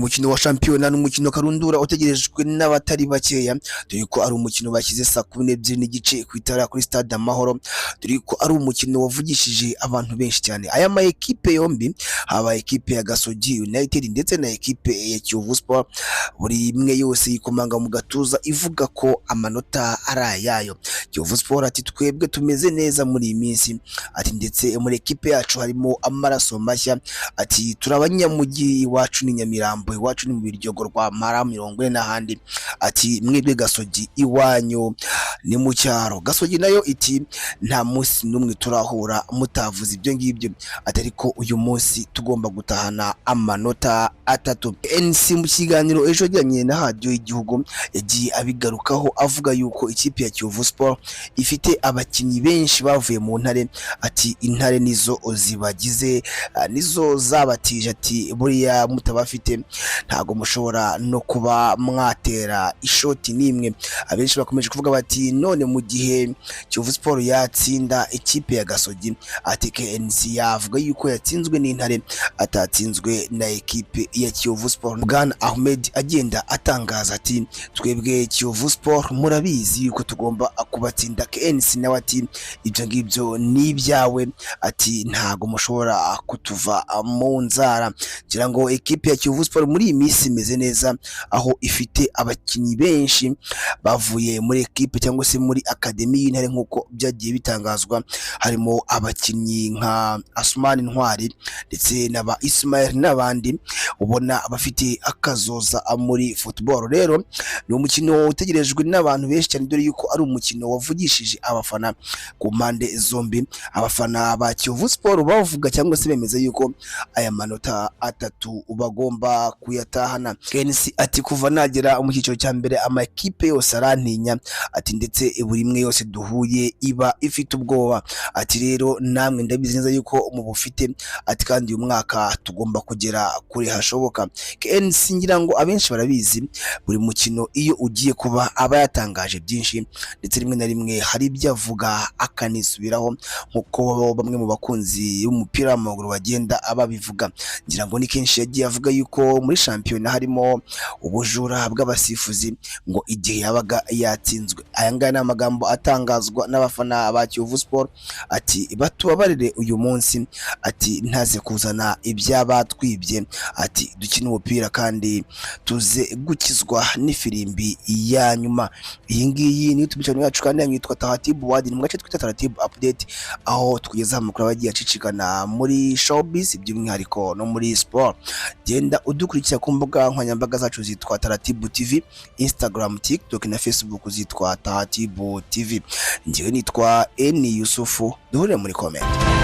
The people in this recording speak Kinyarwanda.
umukino wa shampiyona n'umukino karundura utegerejwe n'abatari bakeya, dore ko ari umukino bashyize saa 12 n'igice ku itara kuri stade Amahoro, dore ko ari umukino wavugishije abantu benshi cyane. Aya ma ekipe yombi, haba ekipe ya Gasogi United ndetse na ekipe ya Kiyovu Sport, buri imwe yose yikomanga mu gatuza ivuga ko amanota ari ayayo. Kiyovu Sport ati twebwe tumeze neza muri iyi minsi, ati ndetse muri ekipe yacu harimo amaraso mashya, ati turabanyamugi iwacu ni Nyamirambo, iwacu ni mu Biryogo rwa Mara 40 n'ahandi, ati mwebwe Gasogi iwanyu ni mu cyaro. Gasogi nayo iti nta munsi n'umwe turahura mutavuze ibyo ngibyo, atari ko uyu munsi tugomba gutahana amanota atatu. NC mu kiganiro ejo ajyanye na radio y'igihugu yagiye abigarukaho avuga yuko ikipe ya Kiyovu Sport ifite abakinyi benshi bavuye mu ntare, ati intare nizo zibagize, nizo zabatije, ati buriya mutabafite ntago mushobora no kuba mwatera ishoti nimwe. Abenshi bakomeje kuvuga bati none mu gihe Kiyovu Sport yatsinda ikipe ya Gasogi, ati KNC yavuga yuko yatsinzwe n'intare atatsinzwe na ekipe ya Kiyovu Sport. Bwana Ahmed agenda atangaza ati twebwe Kiyovu Sport murabizi yuko tugomba kubatsinda. KNC nawe ati ibyo ngibyo ni ibyawe, ati ntago mushobora kutuva mu nzara. Ngira ngo ekipe ya Kiyovu Sport muri iyi minsi imeze neza, aho ifite abakinyi benshi bavuye muri ekipe cyangwa se muri akademi y'intare nk'uko byagiye bitangazwa, harimo abakinyi nka Asmani Ntwari ndetse n'aba Ismail n'abandi ubona bafite akazoza muri football. Rero ni umukino utegerejwe n'abantu benshi cyane, dore yuko ari umukino wavugishije abafana ku mpande zombi. Abafana ba Kiyovu Sport bavuga cyangwa se bemeza yuko aya manota atatu bagomba kuyatahana. KNC ati kuva nagera mu cyiciro cya mbere amakipe yose arantinya, ati ndetse buri imwe yose duhuye iba ifite ubwoba, ati rero namwe ndabizi neza yuko mu bufite, ati kandi uyu mwaka tugomba kugera kure hashoboka. KNC ngira ngo abenshi barabizi, buri mukino iyo ugiye kuba aba yatangaje byinshi, ndetse rimwe na rimwe hari ibyo avuga akanisubiraho nkuko bamwe mu bakunzi b'umupira w'amaguru bagenda ababivuga. Ngira ngo ni kenshi yagiye avuga yuko muri shampiyona harimo ubujura bw'abasifuzi ngo igihe yabaga yatsinzwe. Aya ngaya ni amagambo atangazwa n'abafana ba Kiyovu Sport, ati batubabarire uyu munsi, ati ntaze kuzana ibyabatwibye, ati dukina umupira kandi tuze gukizwa n'ifirimbi ya nyuma. Iyi ngiyi ni YouTube channel yacu kandi yitwa Tahatibu Wadi, ni mwace twita Tahatibu Update, aho tugeza amakuru abagiye acicikana muri showbiz by'umwihariko no muri sport. Genda udukurikira ku mbuga nkoranyambaga zacu zitwa Tahatibu TV, Instagram, TikTok na Facebook zitwa Tahatibu TV. Njyewe nitwa Eni Yusufu, duhure muri comment.